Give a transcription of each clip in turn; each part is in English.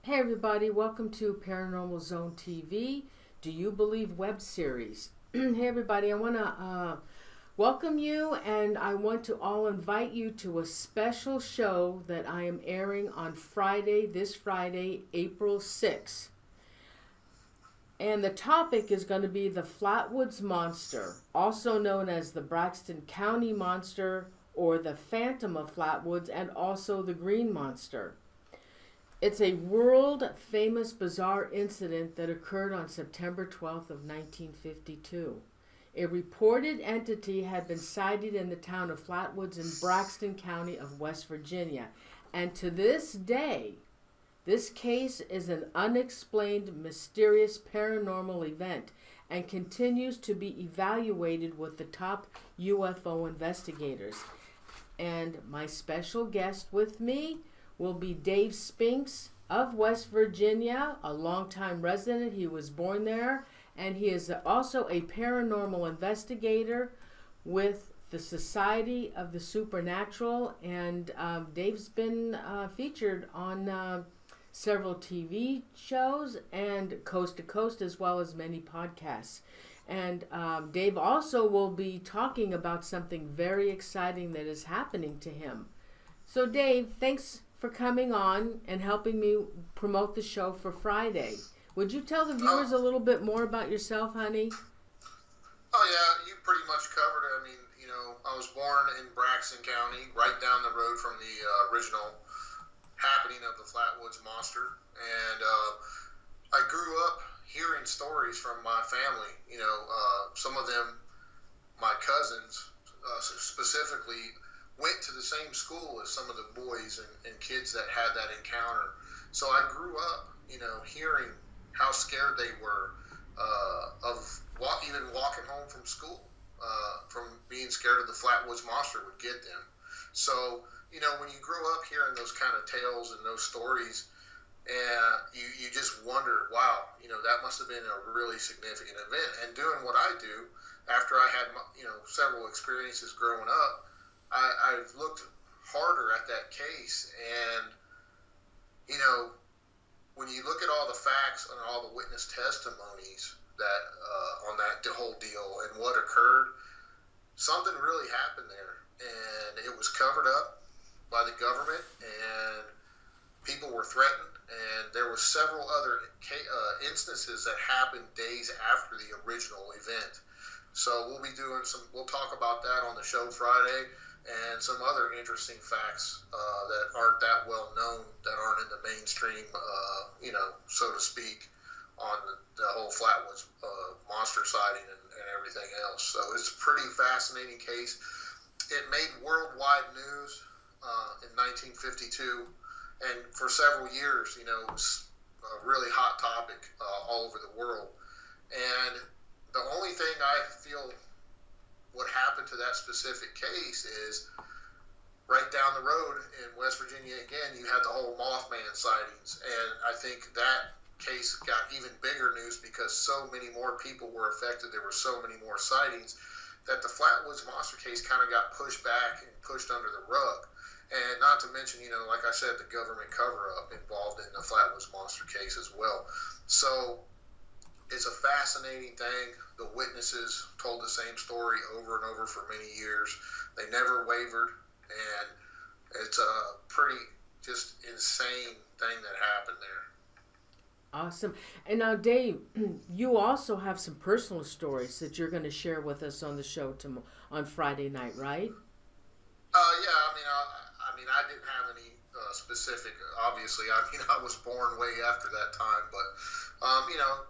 Hey everybody, welcome to Paranormal Zone TV. Do you believe web series? Hey everybody, I want to welcome you, and I want to all invite you to a special show that I am airing on this Friday, April 6th. And the topic is going to be the Flatwoods Monster, also known as the Braxton County Monster or the Phantom of Flatwoods, and also the Green Monster. It's a world-famous bizarre incident that occurred on September 12th of 1952. A reported entity had been sighted in the town of Flatwoods in Braxton County of West Virginia. And to this day, this case is an unexplained, mysterious paranormal event and continues to be evaluated with the top UFO investigators. And my special guest with me will be Dave Spinks of West Virginia, a longtime resident. He was born there, and he is also a paranormal investigator with the Society of the Supernatural. And Dave's been featured on several TV shows and coast to coast, as well as many podcasts. And Dave also will be talking about something very exciting that is happening to him. So Dave, thanks for coming on and helping me promote the show for Friday. Would you tell the viewers a little bit more about yourself, honey? Oh yeah, you pretty much covered it. I mean, I was born in Braxton County, right down the road from the original happening of the Flatwoods Monster, and I grew up hearing stories from my family. Some of them, my cousins specifically, went to the same school as some of the boys and kids that had that encounter. So I grew up, hearing how scared they were of even walking home from school, from being scared of the Flatwoods Monster would get them. So, when you grow up hearing those kind of tales and those stories, you just wonder, wow, that must have been a really significant event. And doing what I do, after I had, several experiences growing up, I've looked harder at that case, and when you look at all the facts and all the witness testimonies that on that whole deal and what occurred, something really happened there, and it was covered up by the government, and people were threatened, and there were several other instances that happened days after the original event. So we'll talk about that on the show Friday, and some other interesting facts that aren't that well known, that aren't in the mainstream, so to speak, on the whole Flatwoods monster sighting and everything else. So it's a pretty fascinating case. It made worldwide news in 1952, and for several years, it was a really hot topic all over the world. And the only thing I feel what happened to that specific case is right down the road in West Virginia, again, you had the whole Mothman sightings. And I think that case got even bigger news because so many more people were affected. There were so many more sightings that the Flatwoods Monster case kind of got pushed back and pushed under the rug. And not to mention, like I said, the government cover-up involved in the Flatwoods Monster case as well. So it's a fascinating thing. The witnesses told the same story over and over for many years. They never wavered, and it's a pretty just insane thing that happened there. Awesome. And now, Dave, you also have some personal stories that you're going to share with us on the show on Friday night, right? Yeah. I didn't have any specific. Obviously, I was born way after that time, but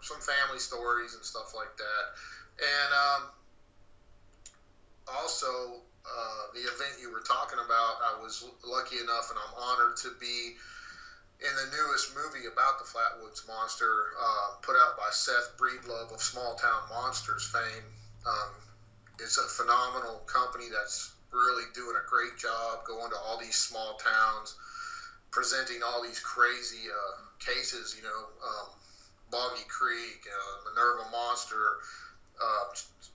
some family stories and stuff like that. And also, the event you were talking about, I was lucky enough and I'm honored to be in the newest movie about the Flatwoods Monster, put out by Seth Breedlove of Small Town Monsters fame. It's a phenomenal company that's really doing a great job going to all these small towns, presenting all these crazy cases, Boggy Creek, Minerva Monster,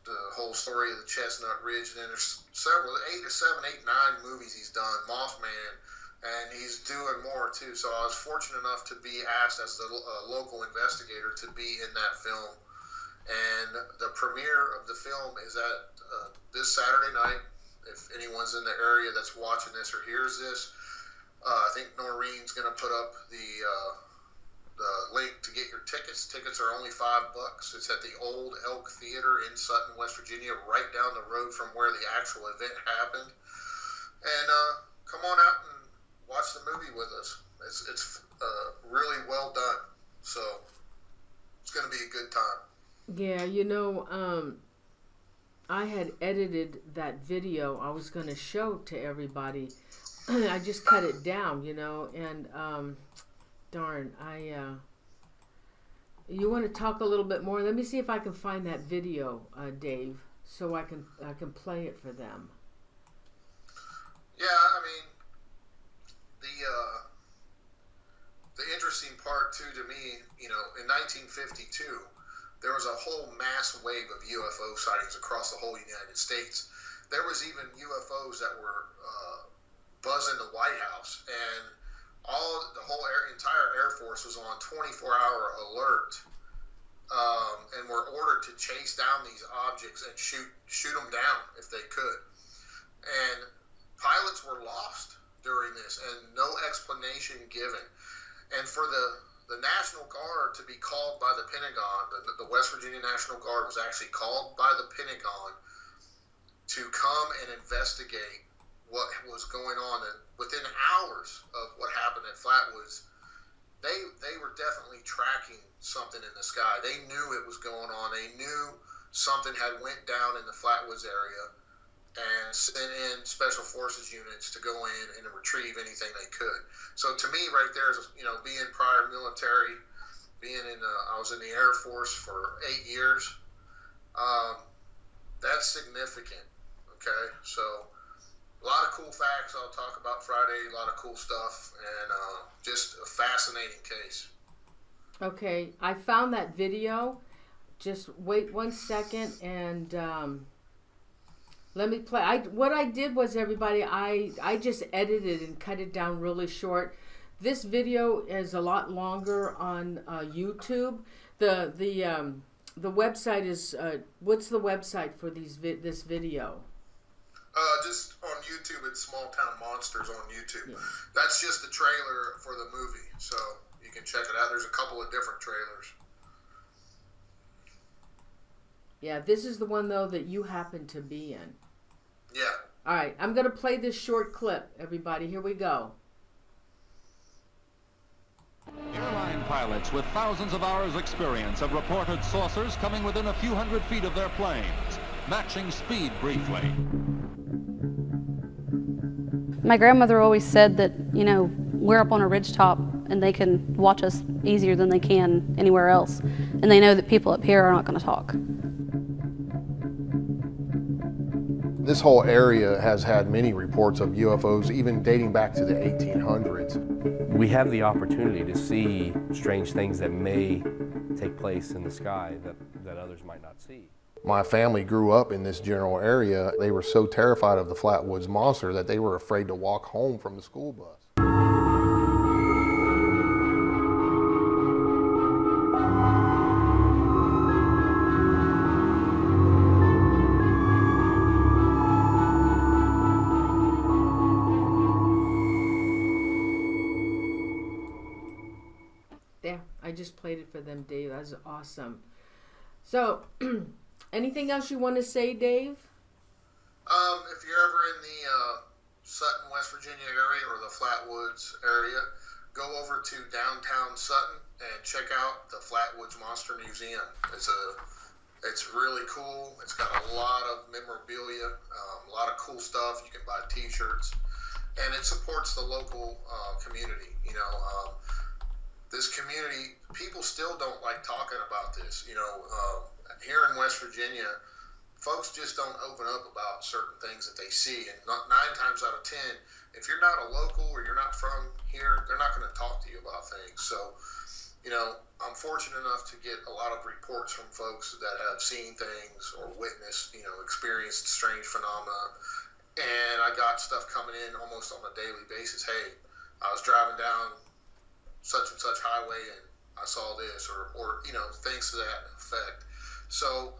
the whole story of the Chestnut Ridge, and then there's several, 8, 9 movies he's done, Mothman, and he's doing more too. So I was fortunate enough to be asked as the local investigator to be in that film. And the premiere of the film is at this Saturday night. If anyone's in the area that's watching this or hears this, I think Noreen's going to put up the link to get your tickets. Tickets are only $5. It's at the Old Elk Theater in Sutton, West Virginia, right down the road from where the actual event happened. And come on out and watch the movie with us. It's really well done. So it's going to be a good time. Yeah, I had edited that video I was going to show to everybody. I just cut it down, and darn, you want to talk a little bit more? Let me see if I can find that video, Dave, so I can play it for them. Yeah, I mean, the interesting part too to me, in 1952, there was a whole mass wave of UFO sightings across the whole United States. There was even UFOs that were buzzing the White House, and the whole entire Air Force was on 24-hour alert, and were ordered to chase down these objects and shoot them down if they could. And pilots were lost during this, and no explanation given. And for the National Guard to be called by the Pentagon, the West Virginia National Guard was actually called by the Pentagon to come and investigate what was going on. And within hours of what happened at Flatwoods, they were definitely tracking something in the sky. They knew it was going on. They knew something had went down in the Flatwoods area, and sent in special forces units to go in and retrieve anything they could. So to me, right there, is, being prior military, I was in the Air Force for 8 years. That's significant. Okay, so a lot of cool facts I'll talk about Friday. A lot of cool stuff, and just a fascinating case. Okay, I found that video. Just wait 1 second, and let me play. What I did was, everybody, I just edited and cut it down really short. This video is a lot longer on YouTube. The website is what's the website for this video? Just on YouTube, it's Small Town Monsters on YouTube. Yeah. That's just the trailer for the movie, so you can check it out. There's a couple of different trailers. Yeah, this is the one, though, that you happen to be in. Yeah. All right, I'm going to play this short clip, everybody. Here we go. Airline pilots with thousands of hours' experience have reported saucers coming within a few hundred feet of their planes, matching speed briefly. My grandmother always said that, we're up on a ridgetop and they can watch us easier than they can anywhere else. And they know that people up here are not going to talk. This whole area has had many reports of UFOs, even dating back to the 1800s. We have the opportunity to see strange things that may take place in the sky that others might not see. My family grew up in this general area. They were so terrified of the Flatwoods Monster that they were afraid to walk home from the school bus. I just played it for them, Dave. That's awesome. So, anything else you want to say, Dave? If you're ever in the Sutton, West Virginia area or the Flatwoods area, go over to downtown Sutton and check out the Flatwoods Monster Museum. It's really cool. It's got a lot of memorabilia, a lot of cool stuff. You can buy T-shirts, and it supports the local community. This community, people still don't like talking about this. Here in West Virginia, folks just don't open up about certain things that they see. And 9 times out of 10, if you're not a local or you're not from here, they're not going to talk to you about things. So, I'm fortunate enough to get a lot of reports from folks that have seen things or witnessed, experienced strange phenomena. And I got stuff coming in almost on a daily basis. Hey, I was driving down such and such highway and I saw this, or things to that effect. So,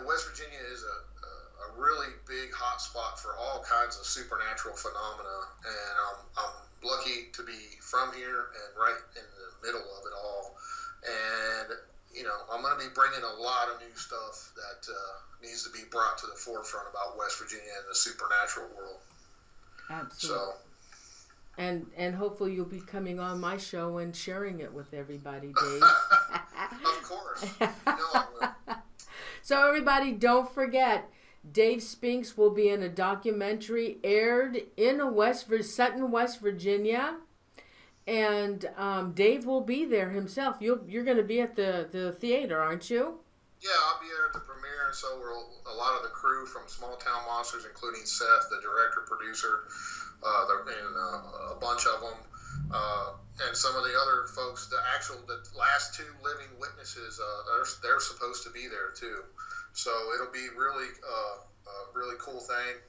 West Virginia is a really big hot spot for all kinds of supernatural phenomena, and I'm lucky to be from here and right in the middle of it all. And I'm going to be bringing a lot of new stuff that needs to be brought to the forefront about West Virginia and the supernatural world. Absolutely. So, and hopefully you'll be coming on my show and sharing it with everybody, Dave. of course. I will. So everybody, don't forget, Dave Spinks will be in a documentary aired in Sutton, West Virginia. And Dave will be there himself. You're going to be at the theater, aren't you? Yeah, I'll be there at the premiere, and so will a lot of the crew from Small Town Monsters, including Seth, the director, producer, and a bunch of them, and some of the other folks. The last two living witnesses, they're supposed to be there too. So it'll be really a really cool thing.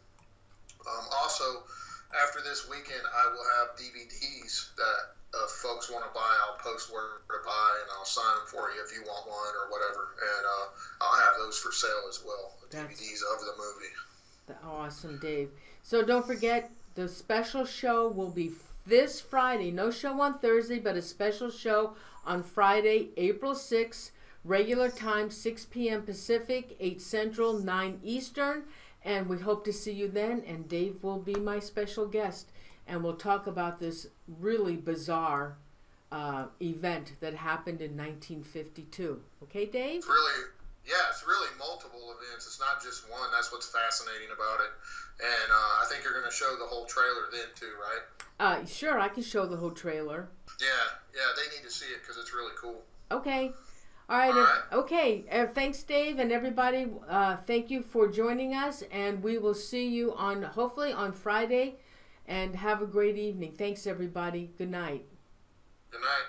Also, after this weekend, I will have DVDs that folks want to buy. I'll post where to buy, and I'll sign them for you if you want one or whatever. And I'll have those for sale as well, DVDs of the movie. Awesome, Dave. So don't forget, the special show will be this Friday. No show on Thursday, but a special show on Friday, April 6th. Regular time, 6 p.m. Pacific, 8 Central, 9 Eastern. And we hope to see you then, and Dave will be my special guest. And we'll talk about this really bizarre event that happened in 1952. Okay, Dave? It's really multiple events. It's not just one. That's what's fascinating about it. And I think you're going to show the whole trailer then too, right? Sure, I can show the whole trailer. Yeah, they need to see it because it's really cool. Okay. All right. Okay. Thanks, Dave, and everybody. Thank you for joining us, and we will see you hopefully on Friday. And have a great evening. Thanks, everybody. Good night. Good night.